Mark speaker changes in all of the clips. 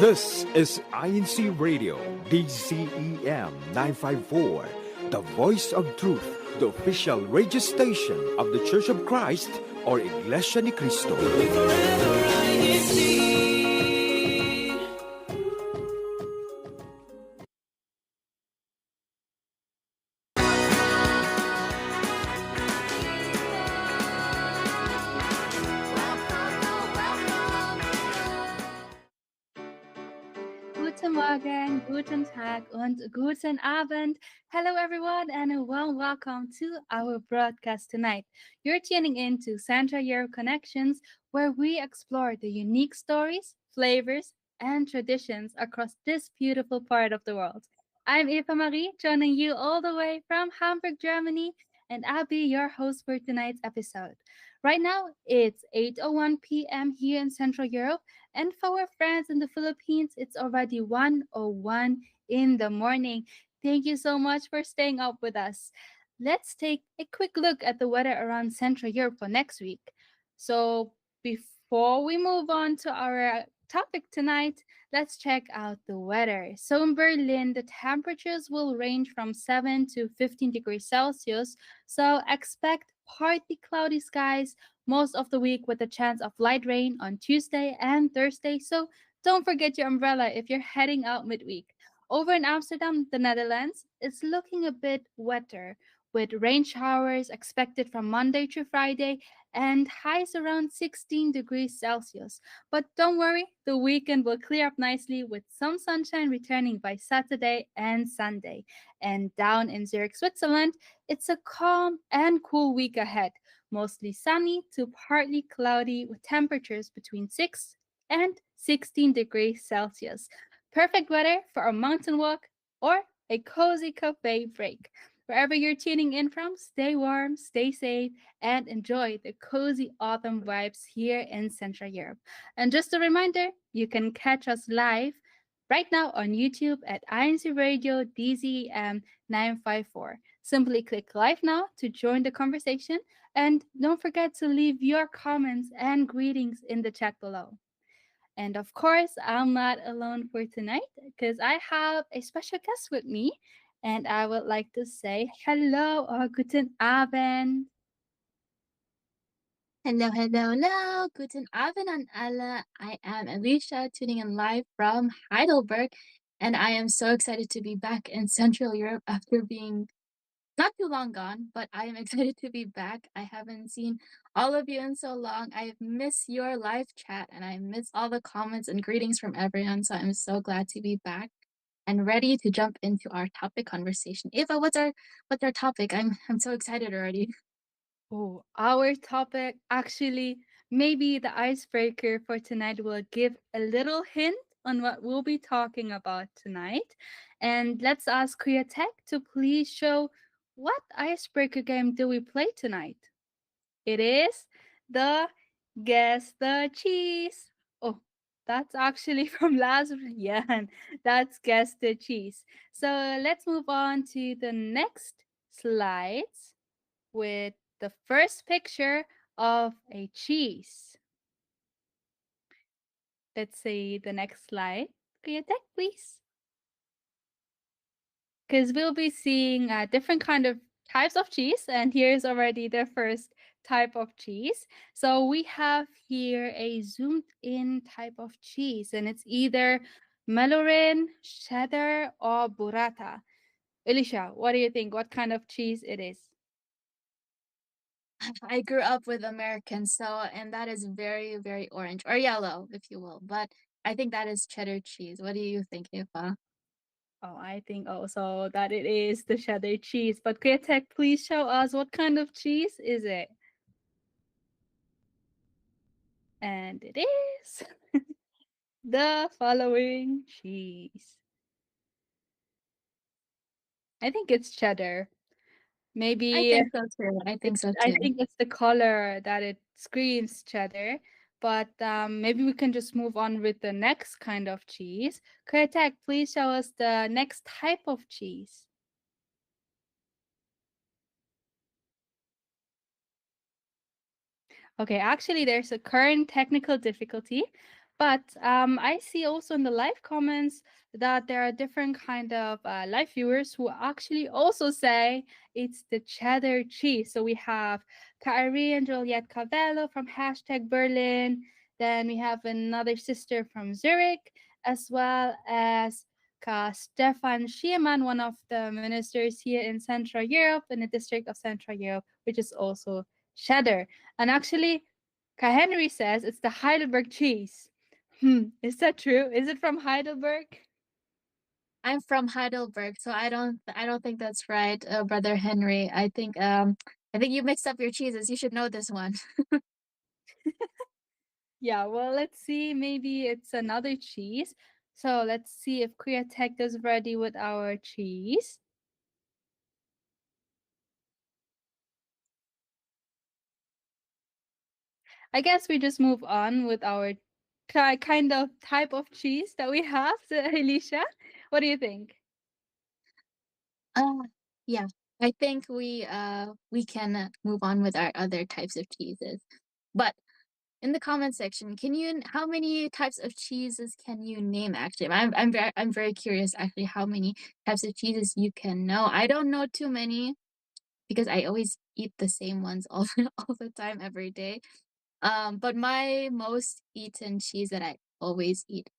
Speaker 1: This is INCRadio, DCEM 954, the voice of truth, the official radio station of the Church of Christ or Iglesia ni Cristo.
Speaker 2: Guten Morgen, guten Tag und guten Abend. Hello everyone and a warm welcome to our broadcast tonight. You're tuning in to Santa Year Connections, where we explore the unique stories, flavors, and traditions across this beautiful part of the world. I'm Eva Marie, joining you all the way from Hamburg, Germany, and I'll be your host for tonight's episode. Right now, it's 8:01 p.m. here in Central Europe, and for our friends in the Philippines, it's already 1:01 in the morning. Thank you so much for staying up with us. Let's take a quick look at the weather around Central Europe for next week. So, before we move on to our topic tonight, let's check out the weather. So, in Berlin, the temperatures will range from 7 to 15 degrees Celsius. So, expect partly cloudy skies most of the week with a chance of light rain on Tuesday and Thursday. So don't forget your umbrella if you're heading out midweek. Over in Amsterdam, the Netherlands, it's looking a bit wetter with rain showers expected from Monday to Friday and highs around 16 degrees Celsius. But don't worry, the weekend will clear up nicely with some sunshine returning by Saturday and Sunday. And down in Zurich, Switzerland, it's a calm and cool week ahead, mostly sunny to partly cloudy with temperatures between 6 and 16 degrees Celsius. Perfect weather for a mountain walk or a cozy cafe break. Wherever you're tuning in from, stay warm, stay safe, and enjoy the cozy autumn vibes here in Central Europe. And just a reminder, you can catch us live right now on YouTube at INC Radio DZM 954. Simply click live now to join the conversation, and don't forget to leave your comments and greetings in the chat below. And of course, I'm not alone for tonight because I have a special guest with me, and I would like to say hello or guten Abend.
Speaker 3: Hello, hello, hello. Guten Abend an alle. I am Alicia, tuning in live from Heidelberg, and I am so excited to be back in Central Europe after being not too long gone, but I am excited to be back. I haven't seen all of you in so long. I miss your live chat, and I miss all the comments and greetings from everyone, so I'm so glad to be back and ready to jump into our topic conversation. Eva, what's our topic? I'm so excited already.
Speaker 2: Oh, our topic actually, maybe the icebreaker for tonight will give a little hint on what we'll be talking about tonight. And let's ask Kuya Tech to please show what icebreaker game do we play tonight? It is the Guess the Cheese. Oh, that's actually from last yeah, that's Guess the Cheese. So let's move on to the next slides with the first picture of a cheese. Let's see the next slide. Kuya Tek, please. Because we'll be seeing different kind of types of cheese, and here's already the first type of cheese. So we have here a zoomed in type of cheese, and it's either Melorin, cheddar, or burrata. Elisha, what do you think? What kind of cheese it is?
Speaker 3: I grew up with Americans, so and that is very, very orange or yellow, if you will. But I think that is cheddar cheese. What do you think, Eva?
Speaker 2: Oh, I think also that it is the cheddar cheese. But Kretek, please show us what kind of cheese is it? And it is the following cheese. I think it's cheddar.
Speaker 3: I
Speaker 2: Maybe
Speaker 3: think so too. I think so
Speaker 2: I
Speaker 3: too.
Speaker 2: think it's the color that it screams cheddar. But maybe we can just move on with the next kind of cheese. Kretek, please show us the next type of cheese. Okay, actually, there's a current technical difficulty, But I see also in the live comments that there are different kind of live viewers who actually also say it's the cheddar cheese. So we have Kairi and Juliet Cavello from hashtag Berlin. Then we have another sister from Zurich, as well as Stefan Schiemann, one of the ministers here in Central Europe, in the district of Central Europe, which is also cheddar. And actually, Kai Henry says it's the Heidelberg cheese. Is that true? Is it from Heidelberg?
Speaker 3: I'm from Heidelberg, so I don't think that's right, brother Henry. I think you mixed up your cheeses. You should know this one.
Speaker 2: Yeah, well, let's see. Maybe it's another cheese. So let's see if Korea Tech is ready with our cheese. I guess we just move on with our kind of type of cheese that we have. So, Alicia, what do you think?
Speaker 3: Uh, yeah. I think we can move on with our other types of cheeses. But in the comment section, how many types of cheeses can you name actually? I'm very curious actually how many types of cheeses you can know. I don't know too many because I always eat the same ones all all the time every day. But my most eaten cheese that I always eat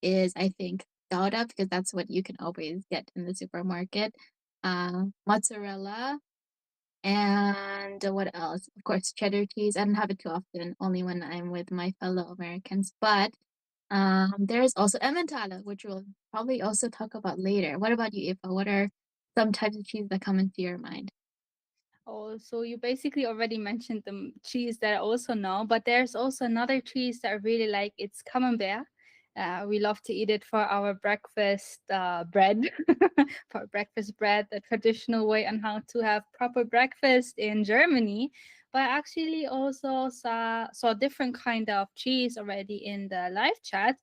Speaker 3: is, I think, Gouda, because that's what you can always get in the supermarket. Mozzarella, and what else? Of course, cheddar cheese. I don't have it too often, only when I'm with my fellow Americans. But there's also Emmentaler, which we'll probably also talk about later. What about you, Eva? What are some types of cheese that come into your mind?
Speaker 2: Oh, so you basically already mentioned the cheese that I also know, but there's also another cheese that I really like. It's camembert. We love to eat it for our breakfast bread, for breakfast bread, the traditional way on how to have proper breakfast in Germany. But I actually also saw different kind of cheese already in the live chat,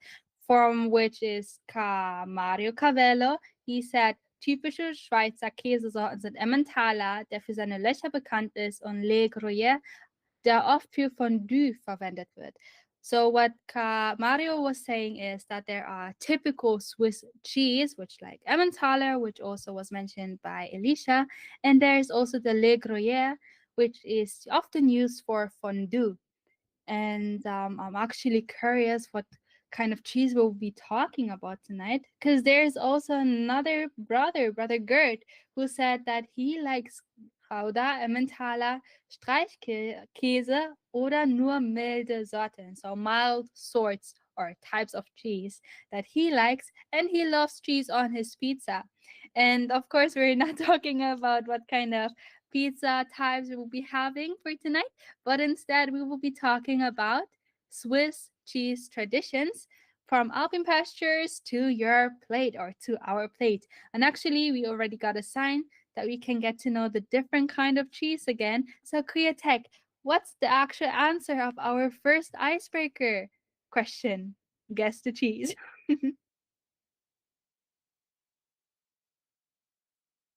Speaker 2: from which is Mario Cavello. He said typische Schweizer Käsesorten sind Emmentaler, der für seine Löcher bekannt ist, und Le Gruyère, der oft für Fondue verwendet wird. So what Mario was saying is that there are typical Swiss cheese, which like Emmentaler, which also was mentioned by Alicia, and there is also the Le Gruyère, which is often used for fondue. And I'm actually curious what kind of cheese we'll be talking about tonight, because there's also another brother Gert, who said that he likes Gouda, Emmentaler, Streichkäse oder nur milde Sorten, so mild sorts or types of cheese that he likes, and he loves cheese on his pizza. And of course, we're not talking about what kind of pizza types we will be having for tonight, but instead we will be talking about Swiss cheese traditions from Alpine pastures to your plate or to our plate. And actually, we already got a sign that we can get to know the different kind of cheese again. So, Korea Tech, what's the actual answer of our first icebreaker question? Guess the cheese.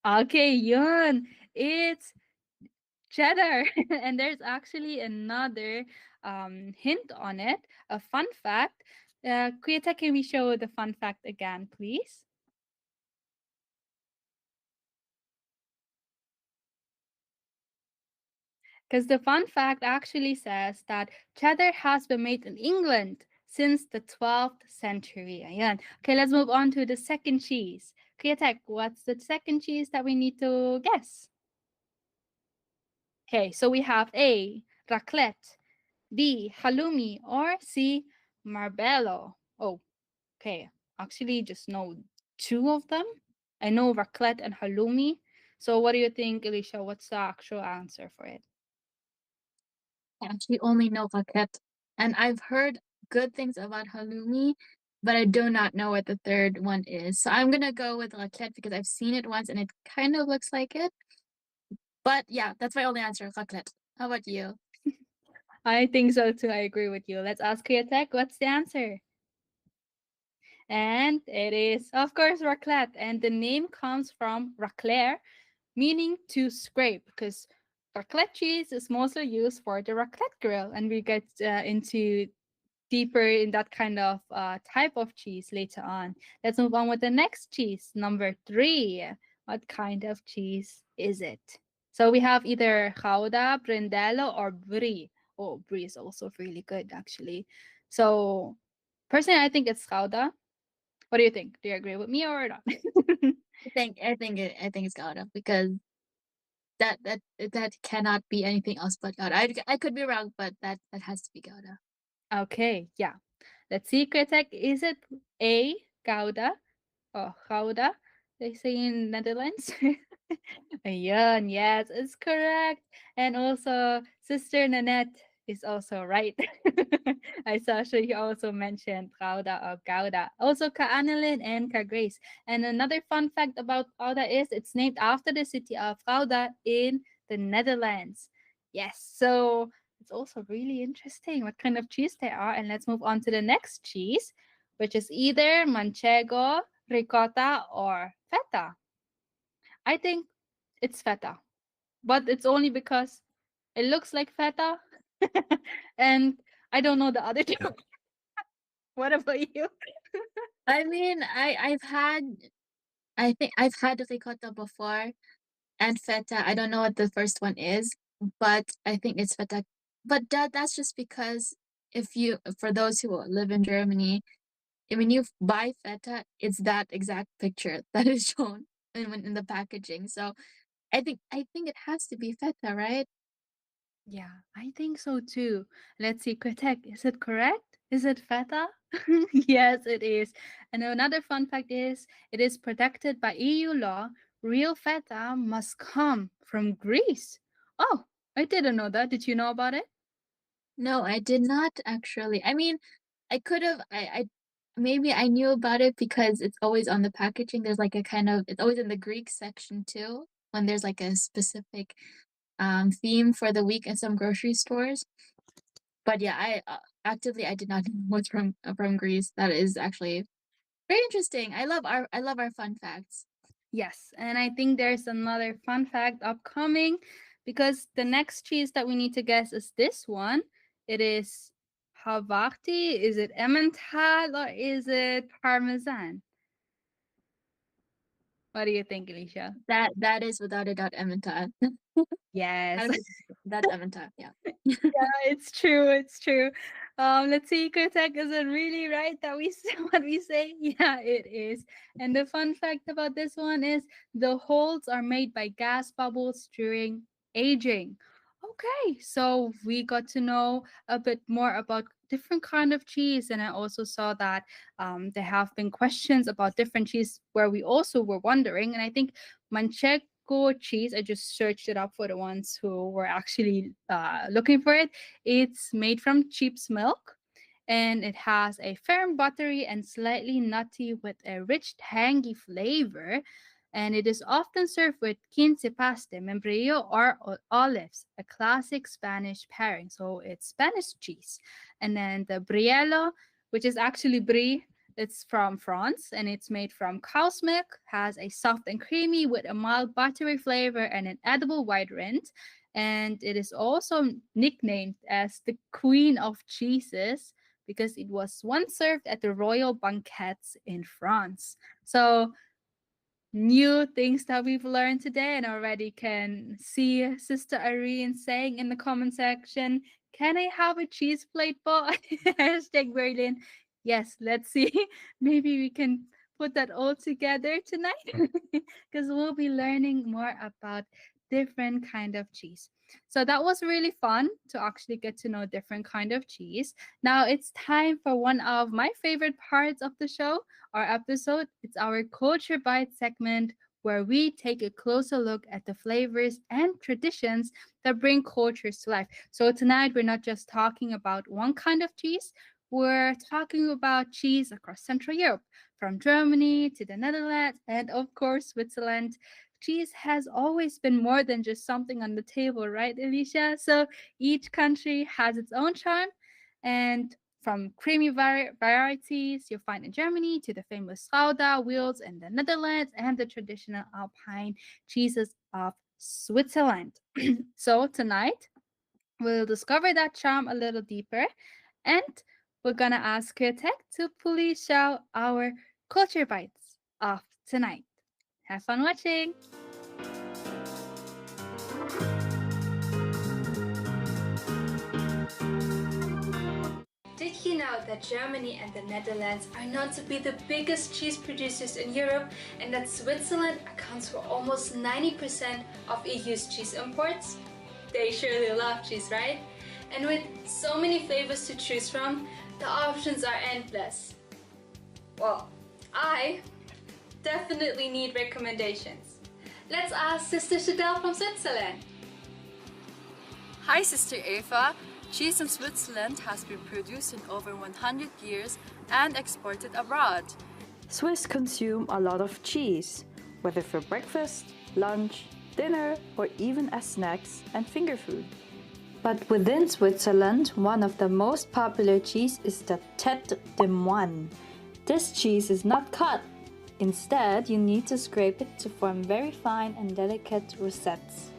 Speaker 2: Okay, yun. It's cheddar. And there's actually another hint on it, a fun fact. Kuyata, can we show the fun fact again, please? Because the fun fact actually says that cheddar has been made in England since the 12th century. Ayan. Okay, let's move on to the second cheese. Kuyatek, what's the second cheese that we need to guess? Okay, so we have A, raclette, B, halloumi, or C, marbello. Oh, okay. Actually, just know two of them. I know raclette and halloumi. So what do you think, Alicia? What's the actual answer for it?
Speaker 3: I actually only know raquette, and I've heard good things about halloumi, but I do not know what the third one is. So I'm gonna go with raquette because I've seen it once and it kind of looks like it. But yeah, that's my only answer, raclette. How about you?
Speaker 2: I think so too. I agree with you. Let's ask Kuyatek, what's the answer? And it is, of course, raclette. And the name comes from racler, meaning to scrape, because raclette cheese is mostly used for the raclette grill. And we get into deeper in that kind of type of cheese later on. Let's move on with the next cheese, number three. What kind of cheese is it? So we have either Gouda, Brindelo, or Brie. Oh, Brie is also really good, actually. So personally, I think it's Gouda. What do you think? Do you agree with me or not?
Speaker 3: I think it's Gouda because that cannot be anything else but Gouda. I could be wrong, but that has to be Gouda.
Speaker 2: Okay, yeah. Let's see, Kritek. Is it A, Gouda, or Gouda? They say in Netherlands. Ayun, yes, it's correct. And also, Sister Nanette is also right. I saw she also mentioned Gouda or Gouda. Also, Ka-Annalyn and Ka-Grace. And another fun fact about Gouda is it's named after the city of Gouda in the Netherlands. Yes, so it's also really interesting what kind of cheese they are. And let's move on to the next cheese, which is either Manchego, ricotta, or feta. I think it's feta, but it's only because it looks like feta, and I don't know the other two. What about you?
Speaker 3: I mean, I think I've had ricotta before and feta. I don't know what the first one is, but I think it's feta. But that's just because if you for those who live in Germany, when you buy feta, it's that exact picture that is shown in the packaging. So I think it has to be feta, right?
Speaker 2: Yeah, I think so too. Let's see, Kritek, is it correct? Is it feta? Yes, it is. And another fun fact is it is protected by EU law. Real feta must come from Greece. Oh, I didn't know that. Did you know about it?
Speaker 3: No, I did not actually. I mean, I could have. I maybe I knew about it because it's always on the packaging. There's like a kind of it's always in the Greek section too. When there's like a specific theme for the week in some grocery stores. But yeah, I did not know it was from Greece. That is actually very interesting. I love our fun facts.
Speaker 2: Yes, and I think there's another fun fact upcoming because the next cheese that we need to guess is this one. It is Havarti. Is it Emmental or is it Parmesan? What do you think, Alicia?
Speaker 3: That is without a doubt Emmental.
Speaker 2: Yes.
Speaker 3: That's Emmental. Yeah.
Speaker 2: Yeah, it's true. It's true. Let's see, Kritek, is it really right that we say what we say? Yeah, it is. And the fun fact about this one is the holes are made by gas bubbles during aging. Okay, so we got to know a bit more about different kind of cheese, and I also saw that there have been questions about different cheese where we also were wondering, and I think Manchego cheese. I just searched it up for the ones who were actually looking for it. It's made from sheep's milk and it has a firm buttery and slightly nutty with a rich tangy flavor. And it is often served with quince paste, membrillo, or olives, a classic Spanish pairing. So it's Spanish cheese. And then the briello, which is actually brie, it's from France and it's made from cow's milk, has a soft and creamy with a mild buttery flavor and an edible white rind. And it is also nicknamed as the Queen of Cheeses because it was once served at the royal banquets in France. So new things that we've learned today and already can see Sister Irene saying in the comment section, can I have a cheese plate, Bo? Hashtag Berlin. Yes, let's see. Maybe we can put that all together tonight because we'll be learning more about different kind of cheese. So that was really fun to actually get to know different kind of cheese. Now it's time for one of my favorite parts of the show, our episode. It's our Culture Bite segment where we take a closer look at the flavors and traditions that bring cultures to life. So tonight we're not just talking about one kind of cheese, we're talking about cheese across Central Europe, from Germany to the Netherlands and of course Switzerland. Cheese has always been more than just something on the table, right, Alicia? So each country has its own charm and from creamy varieties you'll find in Germany to the famous Gouda wheels in the Netherlands and the traditional Alpine cheeses of Switzerland. So tonight we'll discover that charm a little deeper and we're gonna ask Kritik to fully show our culture bites of tonight. Have fun watching! Did you know that Germany and the Netherlands are known to be the biggest cheese producers in Europe and that Switzerland accounts for almost 90% of EU's cheese imports? They surely love cheese, right? And with so many flavors to choose from, the options are endless. Well, I definitely need recommendations. Let's ask Sister Shadel from Switzerland.
Speaker 4: Hi, Sister Eva. Cheese in Switzerland has been produced in over 100 years and exported abroad.
Speaker 5: Swiss consume a lot of cheese, whether for breakfast, lunch, dinner, or even as snacks and finger food. But within Switzerland, one of the most popular cheese is the Tête de Moine. This cheese is not cut. Instead, you need to scrape it to form very fine and delicate rosettes.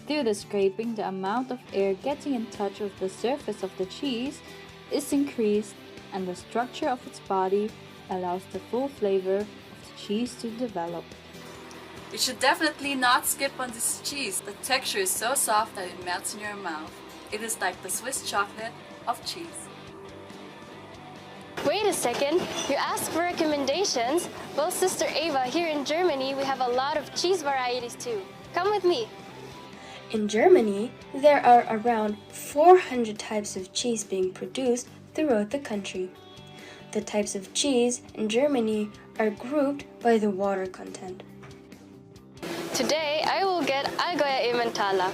Speaker 5: Through the scraping, the amount of air getting in touch with the surface of the cheese is increased, and the structure of its body allows the full flavor of the cheese to develop.
Speaker 4: You should definitely not skip on this cheese. The texture is so soft that it melts in your mouth. It is like the Swiss chocolate of cheese.
Speaker 6: Wait a second, you asked for recommendations? Well, Sister Ava, here in Germany we have a lot of cheese varieties too. Come with me.
Speaker 7: In Germany, there are around 400 types of cheese being produced throughout the country. The types of cheese in Germany are grouped by the water content.
Speaker 6: Today I will get Allgäuer Emmentaler.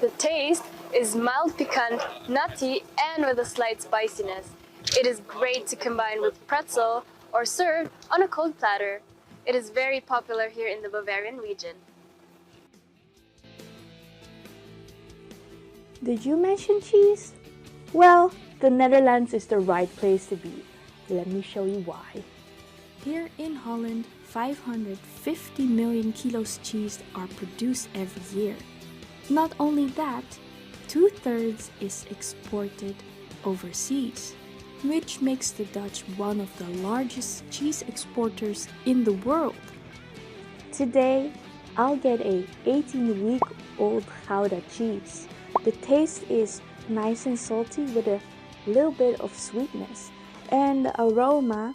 Speaker 6: The taste is mild piquant, nutty, and with a slight spiciness. It is great to combine with pretzel or served on a cold platter. It is very popular here in the Bavarian region.
Speaker 8: Did you mention cheese? Well, the Netherlands is the right place to be. Let me show you why. Here in Holland, 550 million kilos cheese are produced every year. Not only that, 2/3 is exported overseas, which makes the Dutch one of the largest cheese exporters in the world. Today, I'll get a 18-week-old Gouda cheese. The taste is nice and salty with a little bit of sweetness, and the aroma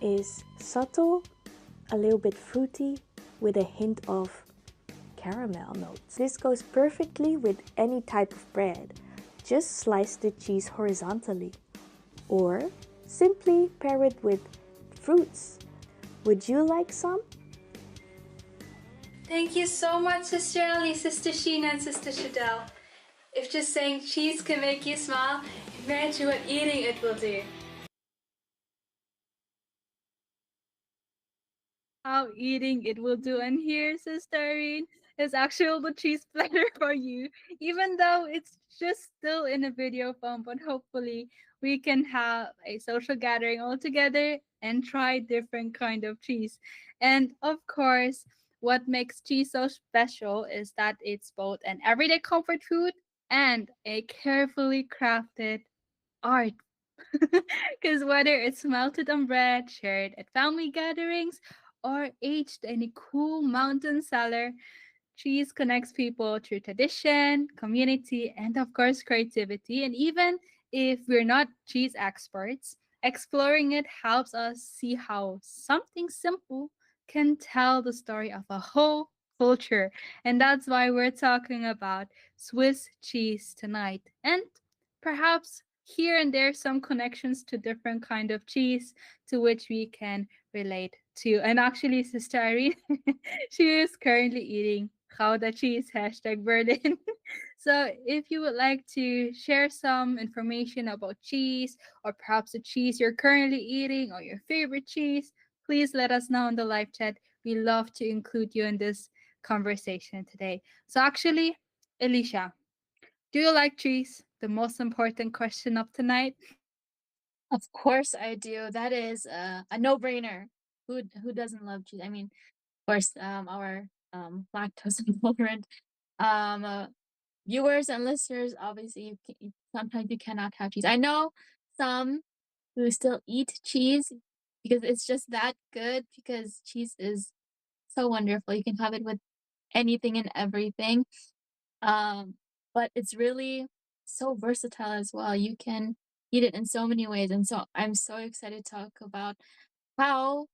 Speaker 8: is subtle, a little bit fruity, with a hint of caramel notes. This goes perfectly with any type of bread. Just slice the cheese horizontally, or simply pair it with fruits. Would you like some?
Speaker 2: Thank you so much, Sister Ellie, Sister Sheena, and Sister Shadel. If just saying cheese can make you smile, imagine what eating it will do. How eating it will do. And here, Sister Irene, is actually the cheese platter for you. Even though it's just still in a video form, but hopefully we can have a social gathering all together and try different kind of cheese. And of course, what makes cheese so special is that it's both an everyday comfort food and a carefully crafted art. Because whether it's melted on bread, shared at family gatherings, or aged in a cool mountain cellar, cheese connects people through tradition, community, and of course, creativity. And even if we're not cheese experts, exploring it helps us see how something simple can tell the story of a whole culture. And that's why we're talking about Swiss cheese tonight. And perhaps here and there some connections to different kind of cheese to which we can relate to. And actually, Sister Irene, she is currently eating Gouda cheese, hashtag Berlin. So if you would like to share some information about cheese, or perhaps the cheese you're currently eating, or your favorite cheese, please let us know in the live chat. We love to include you in this conversation today. So actually, Alicia, do you like cheese? The most important question of tonight.
Speaker 3: Of course I do. That is a no-brainer. Who doesn't love cheese? I mean, of course, our lactose intolerant viewers and listeners, obviously, sometimes you cannot have cheese. I know some who still eat cheese because it's just that good. Because cheese is so wonderful. You can have it with anything and everything. Um, but it's really so versatile as well. You can eat it in so many ways, and so I'm so excited to talk about how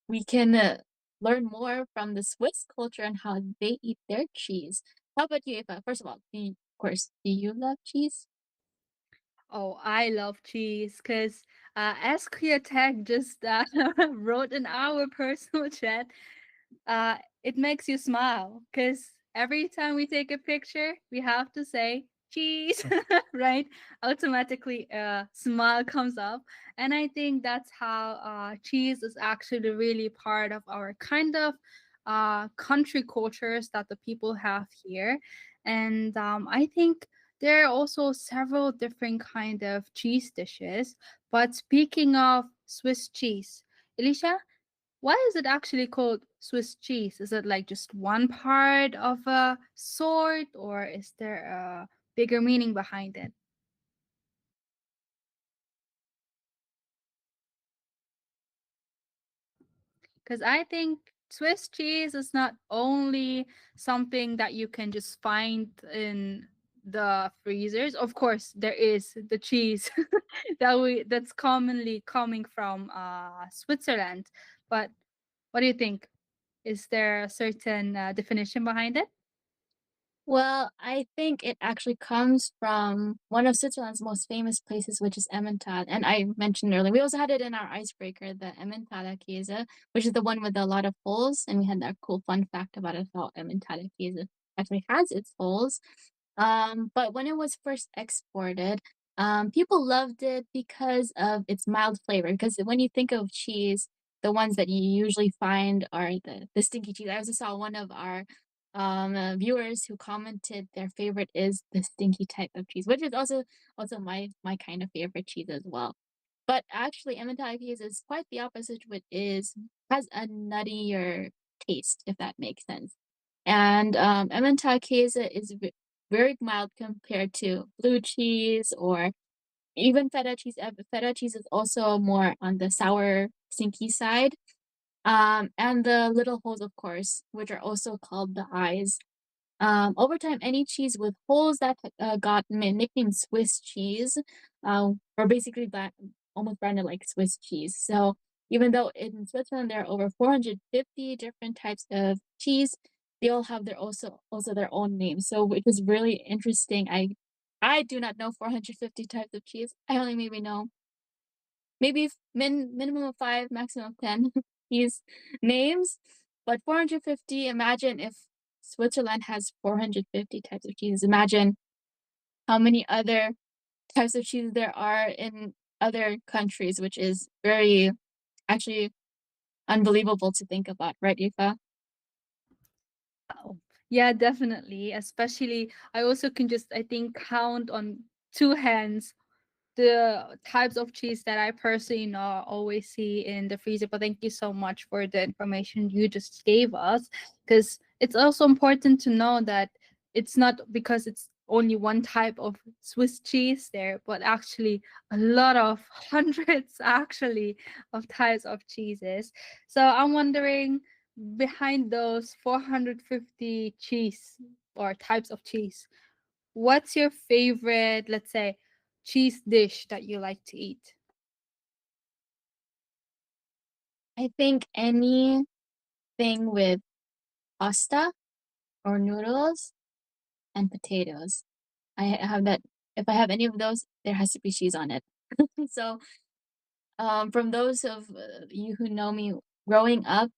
Speaker 3: we can learn more from the Swiss culture and how they eat their cheese. How about you, Eva? First of all, of course, do you love cheese?
Speaker 2: Oh, I love cheese because as Tech just wrote in our personal chat, it makes you smile because every time we take a picture, we have to say cheese, right? Automatically, a smile comes up. And I think that's how cheese is actually really part of our kind of country cultures that the people have here. And I think there are also several different kind of cheese dishes. But speaking of Swiss cheese, Elisha, why is it actually called Swiss cheese? Is it like just one part of a sort, or is there a bigger meaning behind it? Because I think Swiss cheese is not only something that you can just find in the freezers. Of course, there is the cheese that's commonly coming from Switzerland. But what do you think? Is there a certain definition behind it?
Speaker 3: Well, I think it actually comes from one of Switzerland's most famous places, which is Emmental. And I mentioned earlier, we also had it in our icebreaker, the Emmentaler Käse, which is the one with a lot of holes. And we had that cool fun fact about it, how Emmentaler Käse actually has its holes. But when it was first exported, people loved it because of its mild flavor. Because when you think of cheese, the ones that you usually find are the stinky cheese. I also saw one of our viewers who commented their favorite is the stinky type of cheese, which is also my kind of favorite cheese as well. But actually, Emmentaler cheese is quite the opposite, which is has a nuttier taste, if that makes sense. And Emmentaler cheese is very mild compared to blue cheese or even feta cheese. Feta cheese is also more on the sour, stinky side. And the little holes, of course, which are also called the eyes. Over time, any cheese with holes that got nicknamed Swiss cheese were basically almost branded like Swiss cheese. So even though in Switzerland there are over 450 different types of cheese, they all have their also their own names. So which is really interesting. I do not know 450 types of cheese. I only maybe know maybe minimum of 5, maximum of 10 these names. But 450, imagine if Switzerland has 450 types of cheeses. Imagine how many other types of cheese there are in other countries, which is very actually unbelievable to think about, right, Aoife?
Speaker 2: Oh, yeah, definitely. Especially, I also can just, I think, count on two hands the types of cheese that I personally always see in the freezer. But thank you so much for the information you just gave us, because it's also important to know that it's not because it's only one type of Swiss cheese there, but actually a lot of hundreds actually of types of cheeses. So I'm wondering, behind those 450 cheese or types of cheese, what's your favorite, let's say, cheese dish that you like to eat?
Speaker 3: I think anything with pasta or noodles and potatoes. I have that. If I have any of those, there has to be cheese on it. So, from those of you who know me growing up,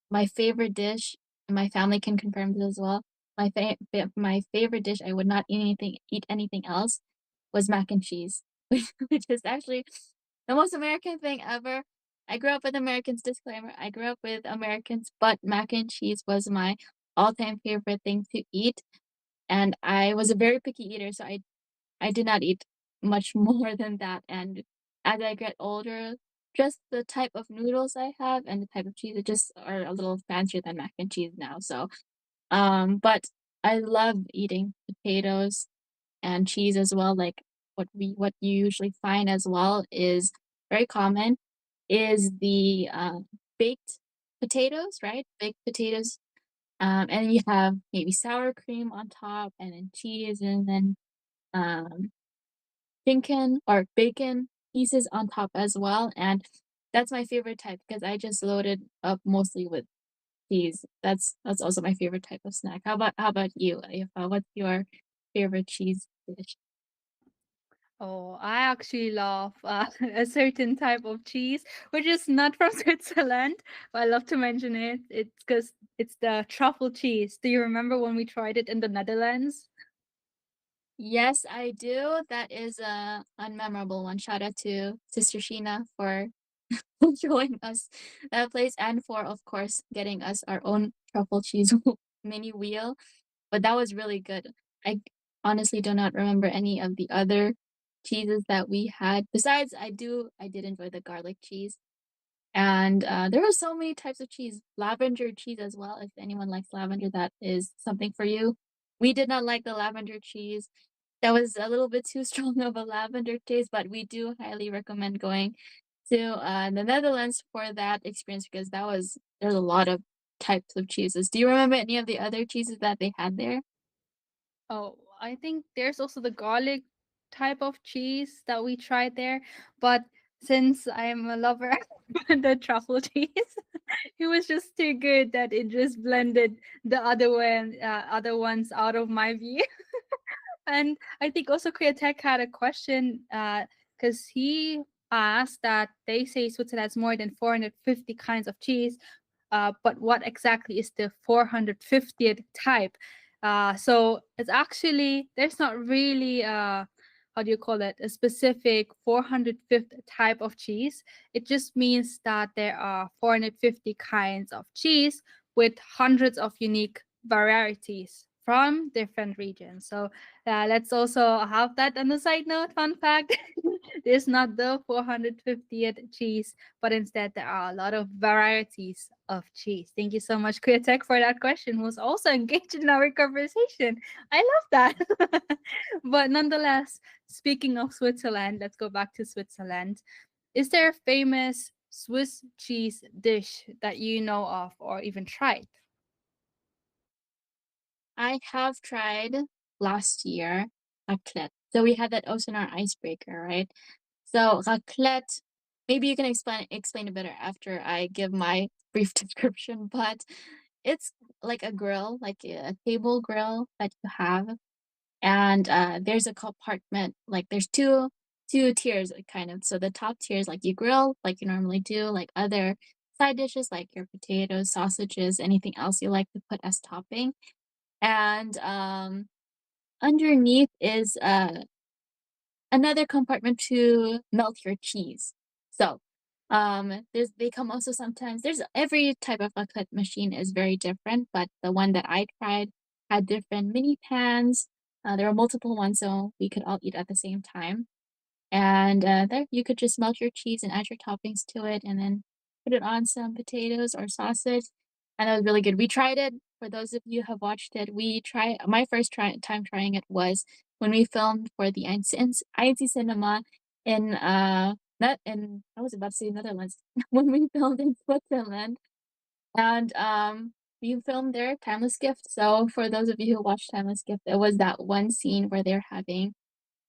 Speaker 3: my favorite dish, and my family can confirm this as well. My favorite dish, I would not eat anything else, was mac and cheese, which is actually the most American thing ever. I grew up with Americans. Disclaimer: I grew up with Americans, but mac and cheese was my all-time favorite thing to eat. And I was a very picky eater, so I did not eat much more than that. And as I get older, just the type of noodles I have and the type of cheese. It just are a little fancier than mac and cheese now. So, but I love eating potatoes and cheese as well. Like what you usually find as well is very common is the baked potatoes, right? Baked potatoes. And you have maybe sour cream on top and then cheese and then um bacon pieces on top as well. And that's my favorite type because I just loaded up mostly with cheese. That's also my favorite type of snack. How about you, Aoife? What's your favorite cheese dish?
Speaker 2: Oh, I actually love a certain type of cheese, which is not from Switzerland, but I love to mention it. It's because it's the truffle cheese. Do you remember when we tried it in the Netherlands?
Speaker 3: Yes, I do. That is a unmemorable one. Shout out to Sister Sheena for showing us that place and for, of course, getting us our own truffle cheese mini wheel. But that was really good. I honestly do not remember any of the other cheeses that we had. Besides, I did enjoy the garlic cheese. And there were so many types of cheese, lavender cheese as well. If anyone likes lavender, that is something for you. We did not like the lavender cheese. That was a little bit too strong of a lavender taste, but we do highly recommend going to the Netherlands for that experience because there's a lot of types of cheeses. Do you remember any of the other cheeses that they had there?
Speaker 2: Oh, I think there's also the garlic type of cheese that we tried there, but since I'm a lover of the truffle cheese, it was just too good that it just blended the other ones out of my view. And I think also Tech had a question because he asked that they say Switzerland has more than 450 kinds of cheese, but what exactly is the 450th type? So it's actually, there's not really, how do you call it, a specific 405th type of cheese. It just means that there are 450 kinds of cheese with hundreds of unique varieties from different regions. So let's also have that on the side note. Fun fact: there's not the 450th cheese, but instead there are a lot of varieties of cheese. Thank you so much, Kriatek, for that question. Who's also engaged in our conversation. I love that. But nonetheless, speaking of Switzerland, let's go back to Switzerland. Is there a famous Swiss cheese dish that you know of or even tried?
Speaker 3: I have tried last year raclette. So we had that also in our icebreaker, right? So raclette, maybe you can explain it better after I give my brief description, but it's like a grill, like a table grill that you have, and there's a compartment, like there's two tiers kind of. So the top tier is like you grill like you normally do, like other side dishes like your potatoes, sausages, anything else you like to put as topping. And underneath is another compartment to melt your cheese. So they come also sometimes, there's every type of raclette machine is very different, but the one that I tried had different mini pans. There were multiple ones, so we could all eat at the same time. And there you could just melt your cheese and add your toppings to it and then put it on some potatoes or sausage. And that was really good. We tried it. For those of you who have watched it, my first time trying it was when we filmed for the INC Cinema in not in I was about to say Netherlands when we filmed in Switzerland. And we filmed there, Timeless Gift. So for those of you who watched Timeless Gift, it was that one scene where they're having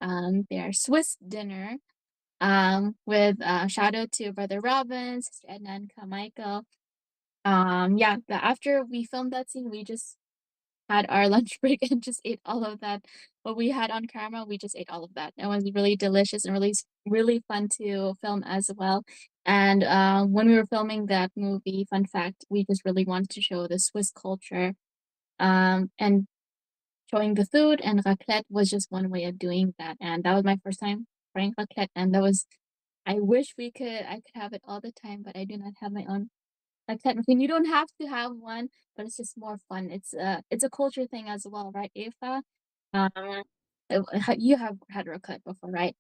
Speaker 3: their Swiss dinner with shout out to Brother Robin, Sister Edna, and Michael. Yeah, after we filmed that scene, we just had our lunch break and just ate all of that. What we had on camera, we just ate all of that. It was really delicious and really fun to film as well. And when we were filming that movie, fun fact, we just really wanted to show the Swiss culture. And showing the food, and raclette was just one way of doing that. And that was my first time trying raclette, and that was I wish I could have it all the time, but I do not have my own raclette machine. You don't have to have one, but it's just more fun. It's a culture thing as well, right, Eva? You have had raclette before, right?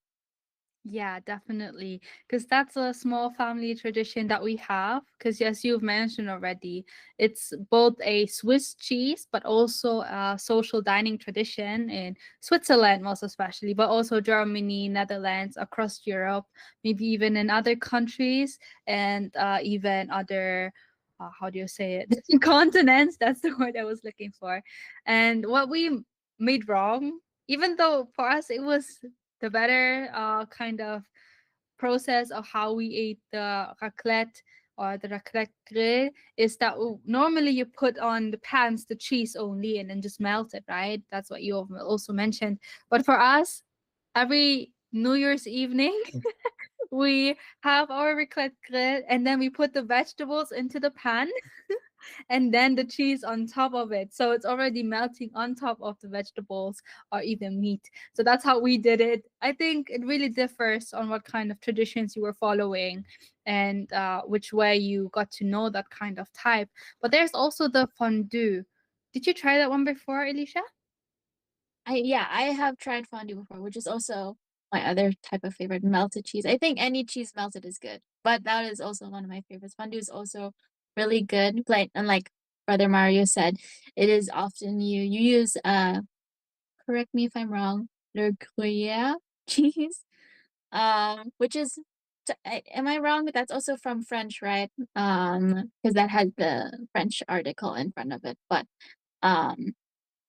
Speaker 2: Yeah, definitely. Because that's a small family tradition that we have. Because, as you've mentioned already, it's both a Swiss cheese, but also a social dining tradition in Switzerland, most especially, but also Germany, Netherlands, across Europe, maybe even in other countries, and even other. How do you say it? Continents. That's the word I was looking for. And what we made wrong, even though for us it was the better kind of process of how we ate the raclette or the raclette grill is that normally you put on the pans the cheese only and then just melt it, right? That's what you also mentioned. But for us, every New Year's evening, we have our raclette grill and then we put the vegetables into the pan and then the cheese on top of it. So it's already melting on top of the vegetables or even meat. So that's how we did it. I think it really differs on what kind of traditions you were following and which way you got to know that kind of type. But there's also the fondue. Did you try that one before, Alicia?
Speaker 3: I have tried fondue before, which is also my other type of favorite, melted cheese. I think any cheese melted is good, but that is also one of my favorites. Fondue is also really good. Like, unlike Brother Mario said, it is often you use correct me if I'm wrong, Le Gruyere cheese, which is am I wrong? That's also from French, right? Because that has the French article in front of it, but um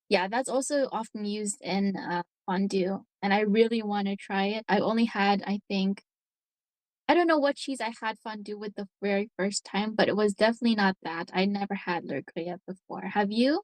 Speaker 3: yeah, that's also often used in fondue, and I really want to try it. I only had, I think, I don't know what cheese I had fondue with the very first time, but it was definitely not that. I never had Le Gruyere before. Have you?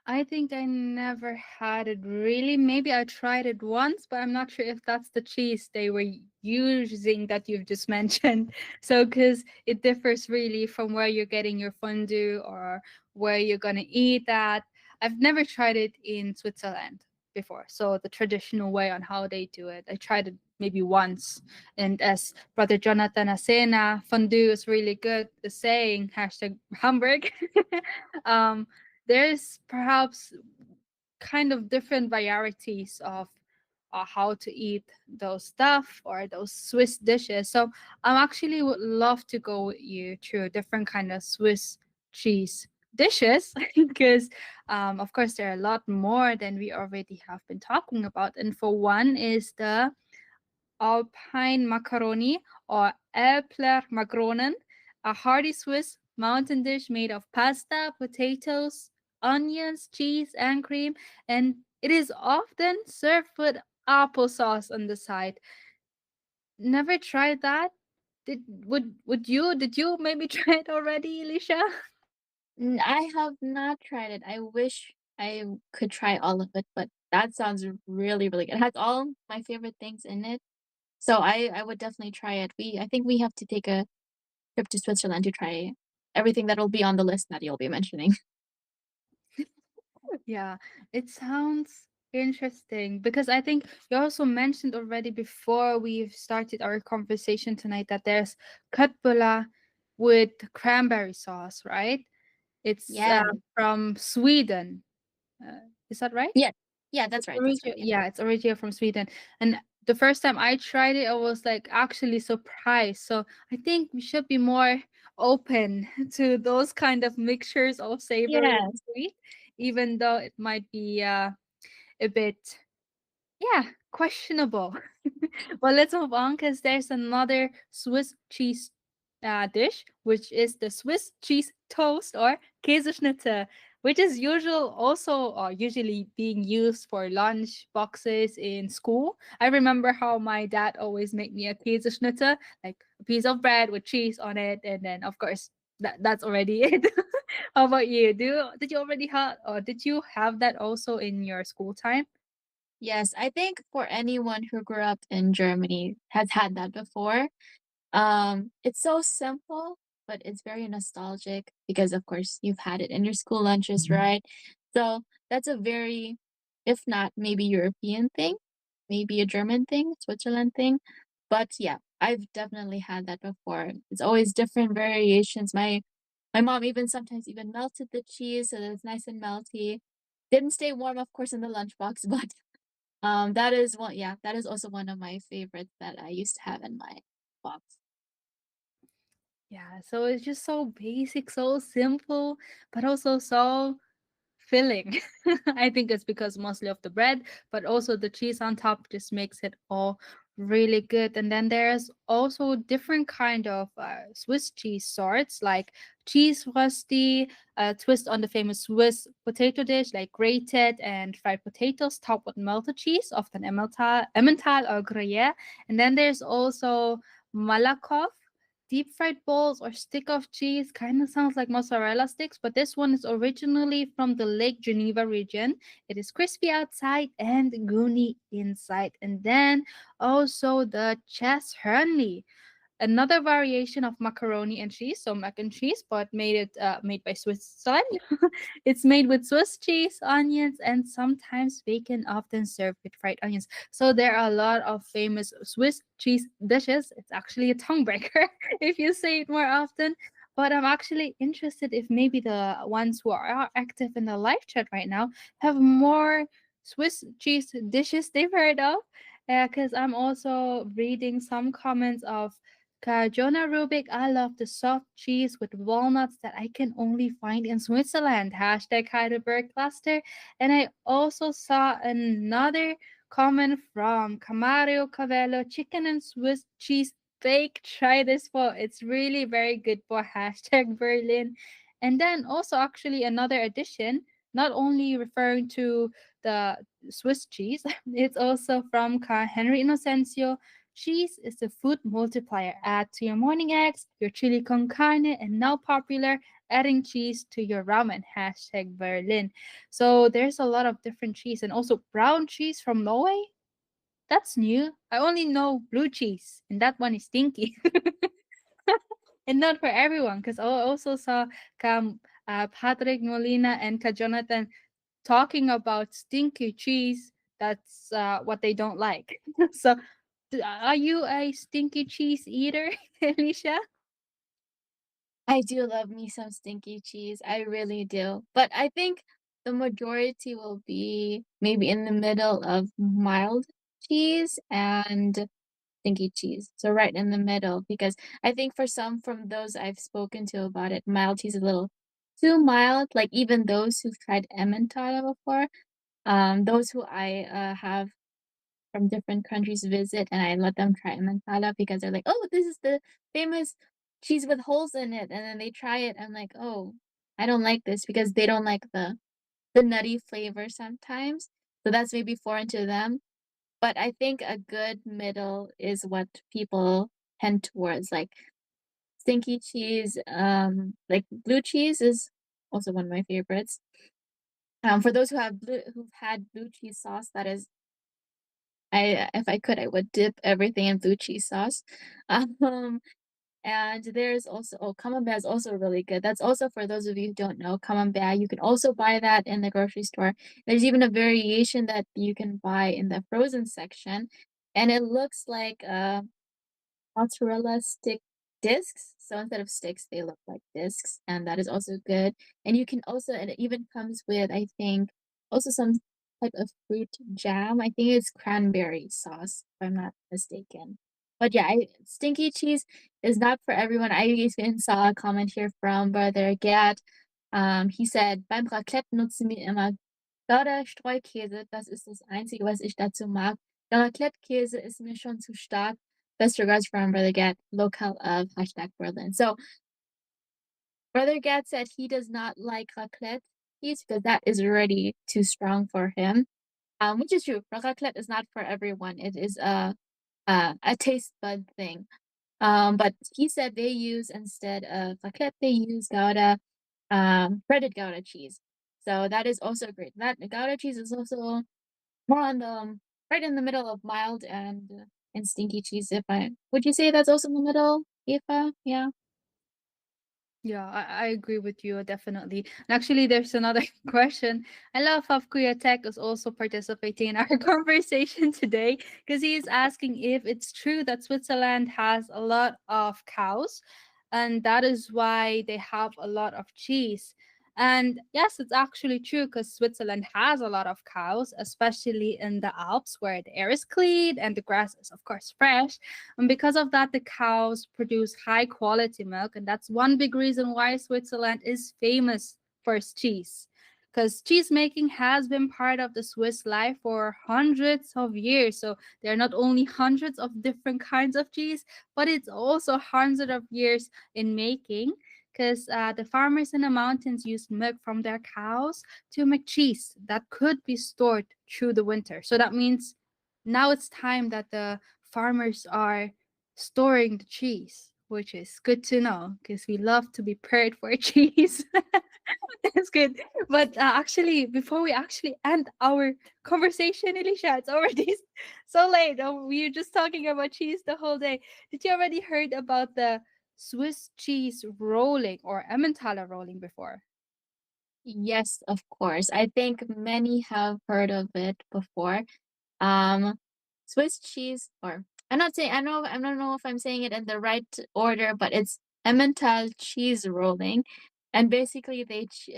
Speaker 2: I think I never had it really. Maybe I tried it once, but I'm not sure if that's the cheese they were using that you've just mentioned. So, because it differs really from where you're getting your fondue or where you're going to eat that. I've never tried it in Switzerland before. So, the traditional way on how they do it, I tried it maybe once. And as Brother Jonathan Asena, fondue is really good, the saying, hashtag Hamburg. um, there's perhaps kind of different varieties of how to eat those stuff or those Swiss dishes. So I actually would love to go with you through different kind of Swiss cheese dishes because of course there are a lot more than we already have been talking about. And for one is the Alpine macaroni or Älpler Makronen, a hearty Swiss mountain dish made of pasta, potatoes, onions, cheese, and cream, and it is often served with applesauce on the side. Never tried that? Did you maybe try it already, Alicia?
Speaker 3: I have not tried it. I wish I could try all of it, but that sounds really, really good. It has all my favorite things in it. So I would definitely try it. I think we have to take a trip to Switzerland to try everything that'll be on the list that you'll be mentioning.
Speaker 2: Yeah, it sounds interesting because I think you also mentioned already before we've started our conversation tonight that there's köttbullar with cranberry sauce, right? It's
Speaker 3: Yeah.
Speaker 2: from Sweden. Uh, is that right?
Speaker 3: Yeah. Yeah, that's right. That's right. Yeah.
Speaker 2: Yeah, it's originally from Sweden. And the first time I tried it, I was like actually surprised. So I think we should be more open to those kind of mixtures of savory and
Speaker 3: Yes.
Speaker 2: sweet, even though it might be a bit, yeah, questionable. Well, let's move on because there's another Swiss cheese dish, which is the Swiss cheese toast or Käseschnitte, which is usually being used for lunch boxes in school. I remember how my dad always made me a Käseschnitte, like a piece of bread with cheese on it, and then of course that's already it. How about you? Did you already have or did you have that also in your school time?
Speaker 3: Yes, I think for anyone who grew up in Germany has had that before. It's so simple, but it's very nostalgic because of course you've had it in your school lunches, right? So that's a very, if not maybe European thing, maybe a German thing, Switzerland thing. But yeah, I've definitely had that before. It's always different variations. My mom even sometimes even melted the cheese so that it's nice and melty. Didn't stay warm, of course, in the lunchbox, but That is one. Yeah, that is also one of my favorites that I used to have in my box.
Speaker 2: Yeah, so it's just so basic, so simple, but also so filling. I think it's because mostly of the bread, but also the cheese on top just makes it all really good. And then there's also different kind of Swiss cheese sorts, like cheese rusty, twist on the famous Swiss potato dish, like grated and fried potatoes topped with melted cheese, often Emmental or Gruyere. And then there's also Malakoff, deep fried balls or stick of cheese. Kind of sounds like mozzarella sticks, but this one is originally from the Lake Geneva region. It is crispy outside and gooey inside. And then also the Cheshire, another variation of macaroni and cheese, so mac and cheese, but made by Switzerland. It's made with Swiss cheese, onions, and sometimes bacon, often served with fried onions. So there are a lot of famous Swiss cheese dishes. It's actually a tongue breaker if you say it more often. But I'm actually interested if maybe the ones who are active in the live chat right now have more Swiss cheese dishes they've heard of. Because I'm also reading some comments of Jonah Rubik, I love the soft cheese with walnuts that I can only find in Switzerland. Hashtag Heidelberg Cluster. And I also saw another comment from Camario Cavello, chicken and Swiss cheese bake. Try this for it's really very good for hashtag Berlin. And then also actually another addition, not only referring to the Swiss cheese, it's also from Henry Innocencio. Cheese is a food multiplier. Add to your morning eggs, your chili con carne, and now popular, adding cheese to your ramen. Hashtag Berlin. So there's a lot of different cheese and also brown cheese from Norway. That's new. I only know blue cheese, and that one is stinky. And not for everyone, because I also saw Patrick Molina and Ka Jonathan talking about stinky cheese. That's what they don't like. So are you a stinky cheese eater, Alicia?
Speaker 3: I do love me some stinky cheese. I really do. But I think the majority will be maybe in the middle of mild cheese and stinky cheese. So right in the middle, because I think for some from those I've spoken to about it, mild cheese is a little too mild. Like even those who've tried Emmentaler before, those who I have from different countries visit, and I let them try Emmentaler because they're like, "Oh, this is the famous cheese with holes in it," and then they try it. I'm like, "Oh, I don't like this," because they don't like the nutty flavor sometimes. So that's maybe foreign to them. But I think a good middle is what people tend towards, like stinky cheese. Like blue cheese is also one of my favorites. For those who've had blue cheese sauce, that is, I if I could, I would dip everything in blue cheese sauce. Um, and there's also camembert is also really good. That's also for those of you who don't know camembert. You can also buy that in the grocery store. There's even a variation that you can buy in the frozen section, and it looks like mozzarella stick discs. So instead of sticks, they look like discs, and that is also good. And you can also, and it even comes with, I think, also some type of fruit jam. I think it's cranberry sauce, if I'm not mistaken. But yeah, stinky cheese is not for everyone. I even saw a comment here from Brother Gerd. He said, beim Raclette nutzen wir immer Gouda-Streukäse. Das ist das Einzige, was ich dazu mag. Der Raclette-Käse ist mir schon zu stark. Best regards from Brother Gat, local of hashtag Berlin. So Brother Gat said he does not like raclette cheese because that is already too strong for him. Which is true. Raclette is not for everyone. It is a taste bud thing. But he said they use, instead of raclette, they use Gouda, breaded Gouda cheese. So that is also great. That Gouda cheese is also more on the right in the middle of mild and stinky cheese. If I would you say that's also in the middle, Eva? Yeah.
Speaker 2: Yeah, I agree with you definitely. And actually, there's another question. I love how Kuya Tech is also participating in our conversation today because he is asking if it's true that Switzerland has a lot of cows, and that is why they have a lot of cheese. And yes, it's actually true because Switzerland has a lot of cows, especially in the Alps where the air is clean and the grass is, of course, fresh. And because of that, the cows produce high quality milk. And that's one big reason why Switzerland is famous for its cheese. Because cheese making has been part of the Swiss life for hundreds of years. So there are not only hundreds of different kinds of cheese, but it's also hundreds of years in making because the farmers in the mountains use milk from their cows to make cheese that could be stored through the winter. So that means now it's time that the farmers are storing the cheese, which is good to know because we love to be prepared for cheese. That's good. But actually, before we actually end our conversation, Elisha, it's already so late. We were just talking about cheese the whole day. Did you already heard about the Swiss cheese rolling or Emmentaler rolling before?
Speaker 3: Yes, of course. I think many have heard of it before. Um, Swiss cheese, or I'm not saying I don't know if I'm saying it in the right order, but it's Emmental cheese rolling, and basically it's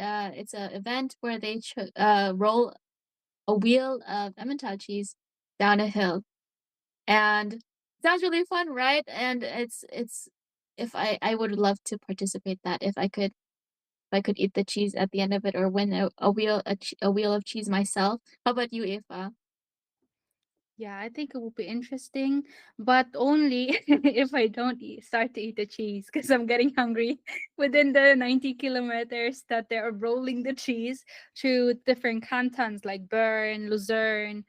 Speaker 3: a event where they roll a wheel of Emmental cheese down a hill, and it sounds really fun, right? And it's if I would love to participate that if I could eat the cheese at the end of it or win a wheel of cheese myself. How about you, Eva?
Speaker 2: Yeah, I think it will be interesting, but only if I don't start to eat the cheese because I'm getting hungry within the 90 kilometers that they're rolling the cheese through different cantons like Bern, Lucerne,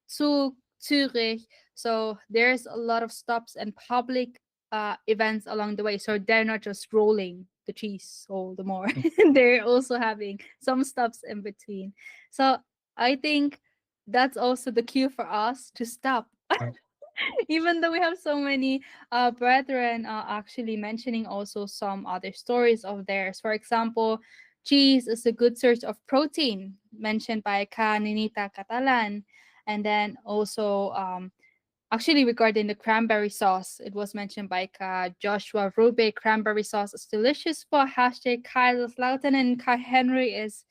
Speaker 2: Zug, Zurich. So there's a lot of stops and public events along the way. So they're not just rolling the cheese all the more. They're also having some stops in between. So I think that's also the cue for us to stop. Even though we have so many brethren actually mentioning also some other stories of theirs. For example, cheese is a good source of protein, mentioned by Kaninita Catalan. And then also, actually, regarding the cranberry sauce, it was mentioned by Joshua Rube. Cranberry sauce is delicious for hashtag Kaiserslautern, and Kai Henry is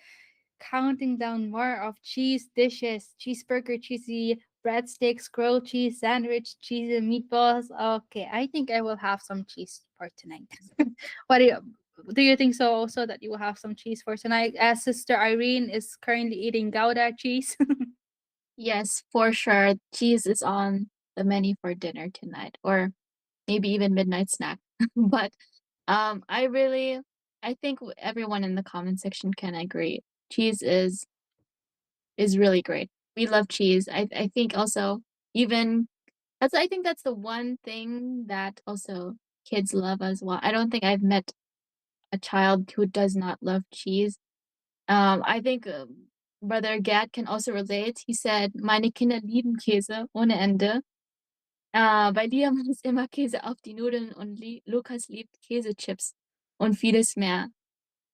Speaker 2: counting down more of cheese dishes: cheeseburger, cheesy breadsticks, grilled cheese sandwich, cheesy meatballs. Okay, I think I will have some cheese for tonight. What do you think so also that you will have some cheese for tonight? As Sister Irene is currently eating Gouda cheese.
Speaker 3: Yes, for sure. Cheese is on the menu for dinner tonight, or maybe even midnight snack. But I really, I think everyone in the comment section can agree. Cheese is really great. We love cheese. I think also even I think that's the one thing that also kids love as well. I don't think I've met a child who does not love cheese. I think Brother Gad can also relate. He said, meine Kinder lieben Käse ohne Ende. Bei Liam ist immer Käse auf die Nudeln und Lukas liebt Käsechips und vieles mehr.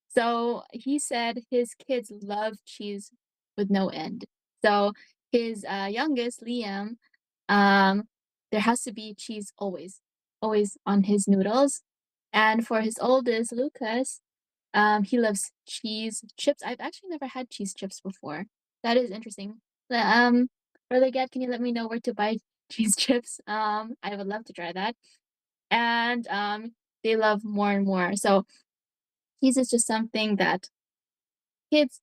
Speaker 3: So he said his kids love cheese with no end. So his youngest, Liam, um, there has to be cheese always on his noodles. And for his oldest, Lucas, he loves cheese chips. I've actually never had cheese chips before. That is interesting. Brother Gad, can you let me know where to buy cheese chips? I would love to try that. And they love more and more. So cheese is just something that kids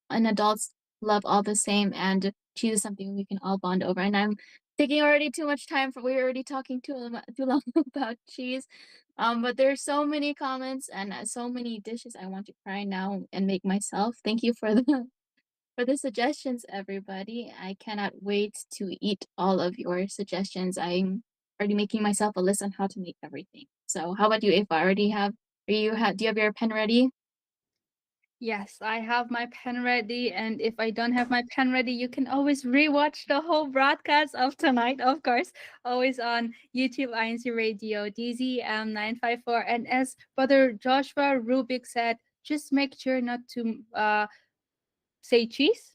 Speaker 3: and adults love all the same, and cheese is something we can all bond over. And I'm taking already too much time for we're already talking too long about cheese. But there's so many comments and so many dishes I want to try now and make myself. Thank you for the for the suggestions, everybody. I cannot wait to eat all of your suggestions. I'm already making myself a list on how to make everything. So how about you, if I already have do you have your pen ready?
Speaker 2: Yes, I have my pen ready, and if I don't have my pen ready, you can always rewatch the whole broadcast of tonight, of course, always on YouTube, INCRadio, DZM 954. And as Brother Joshua Rubik said, just make sure not to say cheese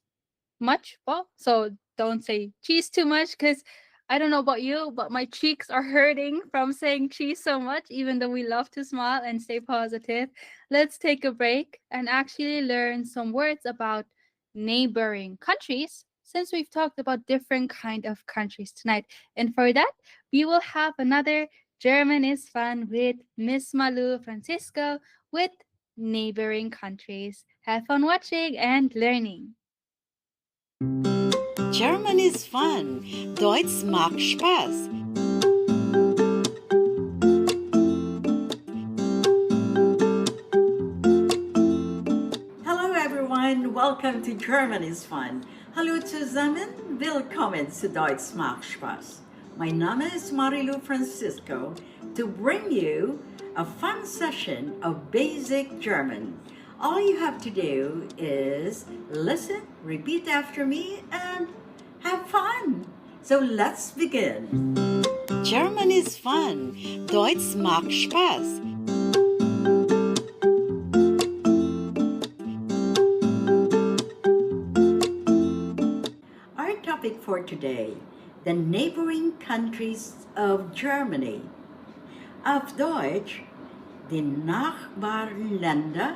Speaker 2: much. Well, so don't say cheese too much because I don't know about you, but my cheeks are hurting from saying cheese so much, even though we love to smile and stay positive. Let's take a break and actually learn some words about neighboring countries since we've talked about different kind of countries tonight. And for that, we will have another German is Fun with Miss Malu Francisco with neighboring countries. Have fun watching and learning.
Speaker 9: German is fun. Deutsch macht Spaß. Hello everyone, welcome to German is fun. Hallo zusammen, willkommen zu Deutsch macht Spaß. My name is Marilu Francisco to bring you a fun session of basic German. All you have to do is listen, repeat after me, and have fun. So let's begin. German is fun. Deutsch macht Spaß. Our topic for today, the neighboring countries of Germany. Auf Deutsch, die Nachbarländer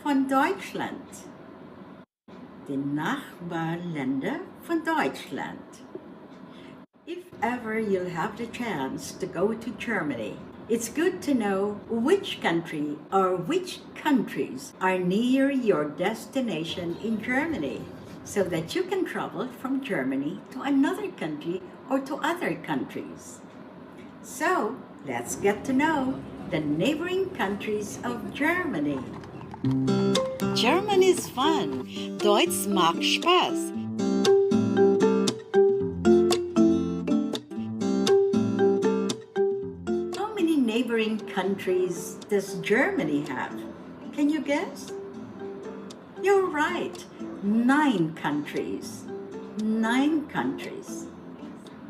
Speaker 9: von Deutschland. Die Nachbarländer von Deutschland. If ever you'll have the chance to go to Germany, it's good to know which country or which countries are near your destination in Germany so that you can travel from Germany to another country or to other countries. So, let's get to know the neighboring countries of Germany. German is fun. Deutsch macht Spaß. How many neighboring countries does Germany have? Can you guess? You're right. 9 countries. 9 countries.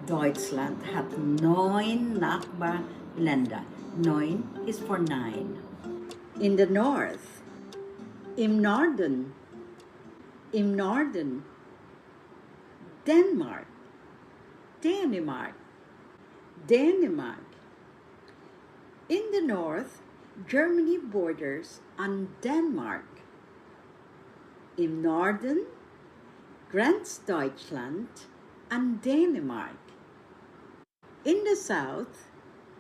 Speaker 9: Deutschland hat 9 Nachbarländer. 9 is for 9. In the north, im Norden, Denmark, Denmark. In the north, Germany borders on Denmark. Im Norden grenzt Deutschland an Dänemark. In the south,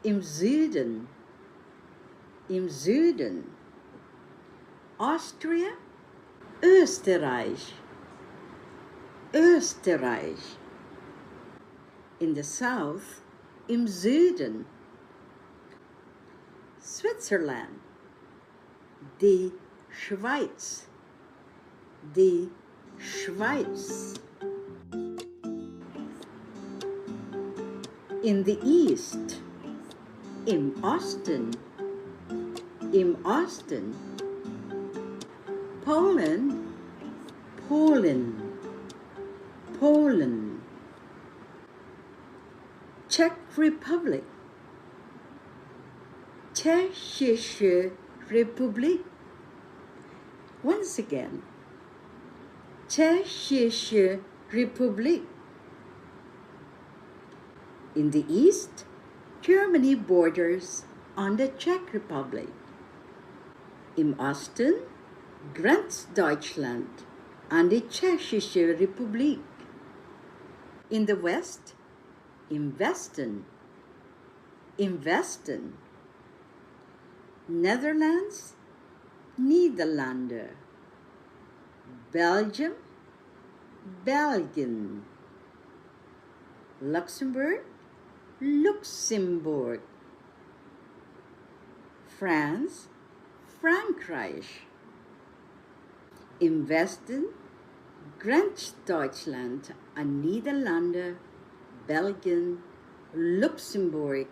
Speaker 9: im Süden, Austria, Österreich. In the south, im Süden, Switzerland, die Schweiz. In the east, im Osten, Poland, Czech Republic, Tschechische Republik. Once again, Tschechische Republik. In the east, Germany borders on the Czech Republic. Im Osten grenzt Deutschland an die Tschechische Republik. In the west, im Westen, Netherlands, Niederlande. Belgium, Belgium. Luxembourg, Luxembourg. France, Frankreich. Im Westen grenzt Deutschland an Niederlande, Belgien, Luxemburg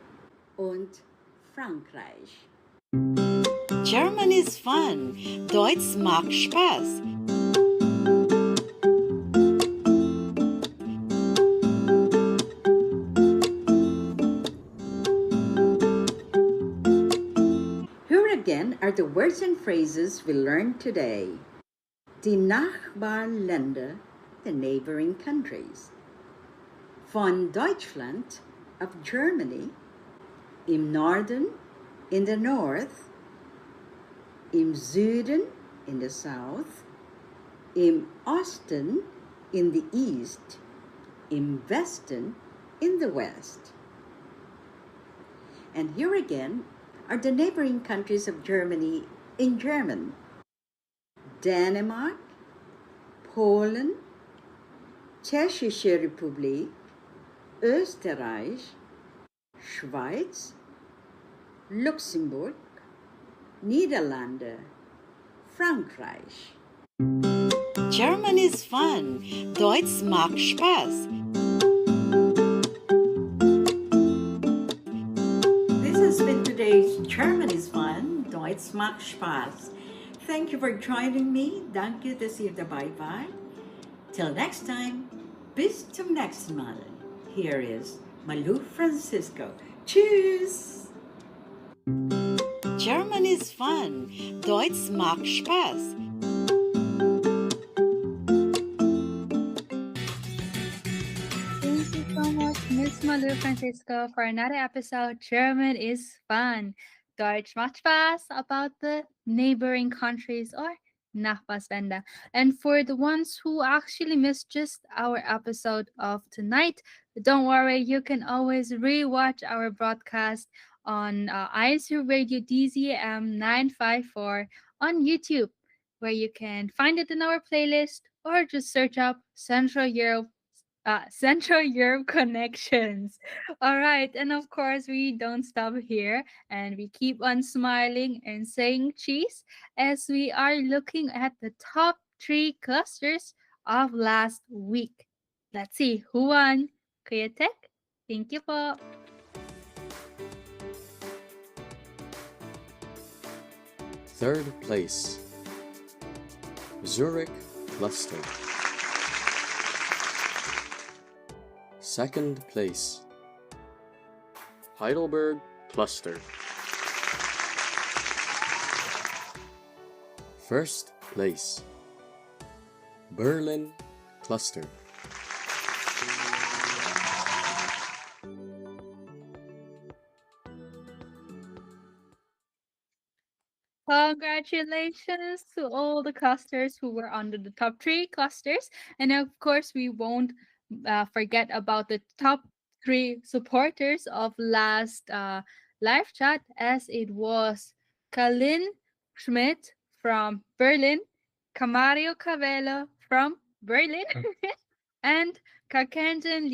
Speaker 9: und Frankreich. German is fun. Deutsch macht Spaß. Here again are the words and phrases we learned today. Die Nachbarländer, the neighboring countries. von Deutschland of Germany, im Norden in the north, im Süden in the south, im Osten in the east, im Westen in the west. And here again are the neighboring countries of Germany in German: Denmark, Polen, Tschechische Republik, Österreich, Schweiz, Luxemburg, Niederlande, Frankreich. German is fun. Deutsch macht Spaß. This has been today's German is fun. Deutsch macht Spaß. Thank you for joining me. Danke, dass ihr dabei wart. Till next time, bis zum nächsten Mal. Here is Malu Francisco. Tschüss! German is fun. Deutsch macht Spaß.
Speaker 2: Thank you so much, Miss Malu Francisco, for another episode. German is fun. Deutsch macht Spaß, about the neighboring countries or Nachbarsländer. And for the ones who actually missed just our episode of tonight, don't worry, you can always rewatch our broadcast on INCRadio DZM 954 on YouTube, where you can find it in our playlist or just search up Central Europe Connections. All right, and of course, we don't stop here and we keep on smiling and saying cheese as we are looking at the top three clusters of last week. Let's see who won. Kuya Tek, thank you po.
Speaker 10: Third place, Zurich Cluster. Second place, Heidelberg Cluster. First place, Berlin Cluster.
Speaker 2: Congratulations to all the clusters who were under the top three clusters. And of course, we won't forget about the top three supporters of last live chat, as it was Kalin Schmidt from Berlin, Camario Cavello from Berlin, and Kakenjan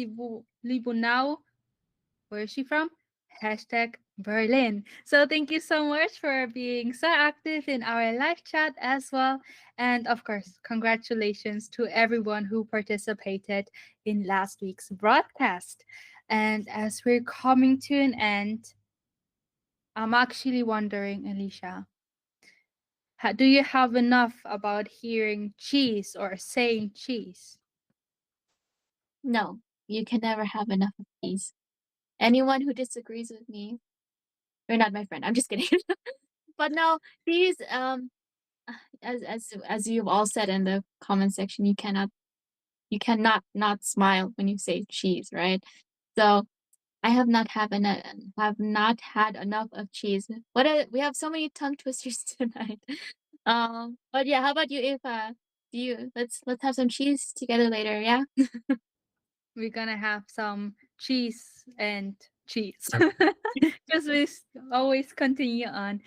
Speaker 2: Libunau. Where is she from? Hashtag Berlin. So thank you so much for being so active in our live chat as well. And of course, congratulations to everyone who participated in last week's broadcast. And as we're coming to an end, I'm actually wondering, Alicia, do you have enough about hearing cheese or saying cheese?
Speaker 3: No, you can never have enough of these. Anyone who disagrees with me, you're not my friend. I'm just kidding. But no, these as you've all said in the comment section, you cannot not smile when you say cheese, right? So I have not had enough of cheese. We have so many tongue twisters tonight. But yeah, how about you, Eva? Let's have some cheese together later, yeah?
Speaker 2: We're gonna have some cheese and cheese. Because we always continue on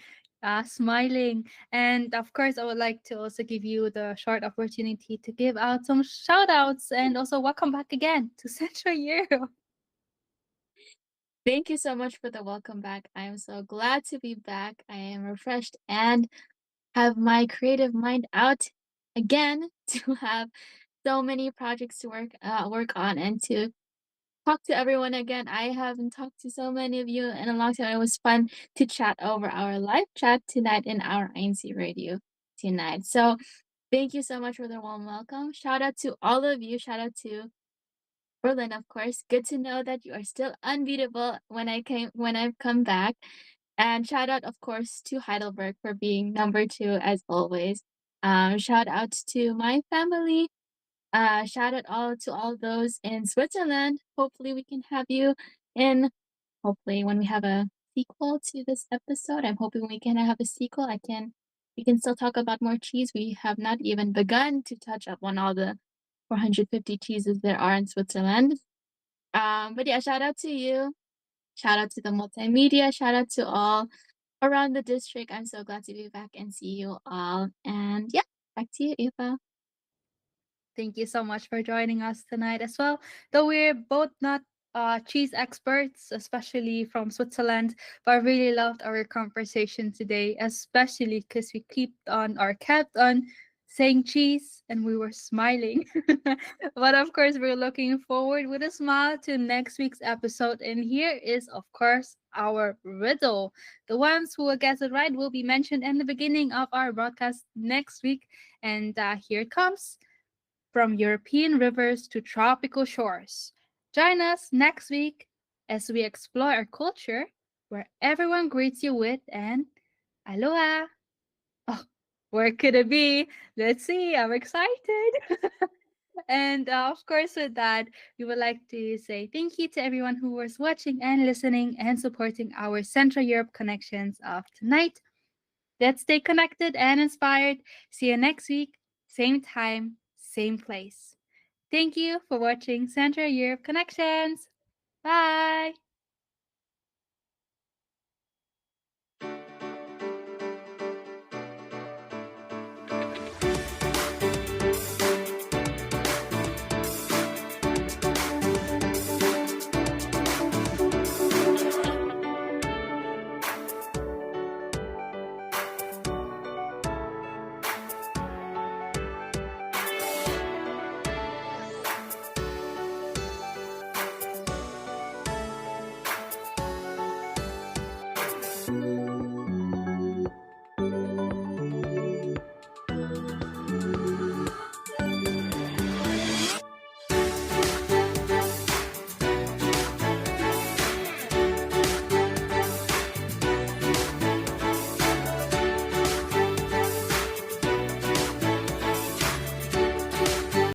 Speaker 2: smiling. And of course, I would like to also give you the short opportunity to give out some shout outs and also welcome back again to Central Europe.
Speaker 3: Thank you so much for the welcome back. I am so glad to be back. I am refreshed and have my creative mind out again to have so many projects to work on and to talk to everyone again. I haven't talked to so many of you in a long time. It was fun to chat over our live chat tonight in our INCRadio tonight. So thank you so much for the warm welcome. Shout out to all of you. Shout out to Berlin, of course. Good to know that you are still unbeatable when I've come back. And shout out, of course, to Heidelberg for being number 2 as always. Shout out to my family, Shout out all to all those in Switzerland. Hopefully, we can have you in. Hopefully, when we have a sequel to this episode, I'm hoping we can have a sequel. We can still talk about more cheese. We have not even begun to touch up on all the 450 cheeses there are in Switzerland. But yeah, shout out to you. Shout out to the multimedia. Shout out to all around the district. I'm so glad to be back and see you all. And yeah, back to you, Eva.
Speaker 2: Thank you so much for joining us tonight as well. Though we're both not cheese experts, especially from Switzerland, but I really loved our conversation today, especially because we kept on saying cheese and we were smiling. But of course, we're looking forward with a smile to next week's episode. And here is, of course, our riddle. The ones who will guess it right will be mentioned in the beginning of our broadcast next week. And here it comes. From European rivers to tropical shores. Join us next week as we explore our culture where everyone greets you with an aloha. Oh, where could it be? Let's see. I'm excited. And of course, with that, we would like to say thank you to everyone who was watching and listening and supporting our Central Europe connections of tonight. Let's stay connected and inspired. See you next week, same time, same place. Thank you for watching Central Europe Connections. Bye.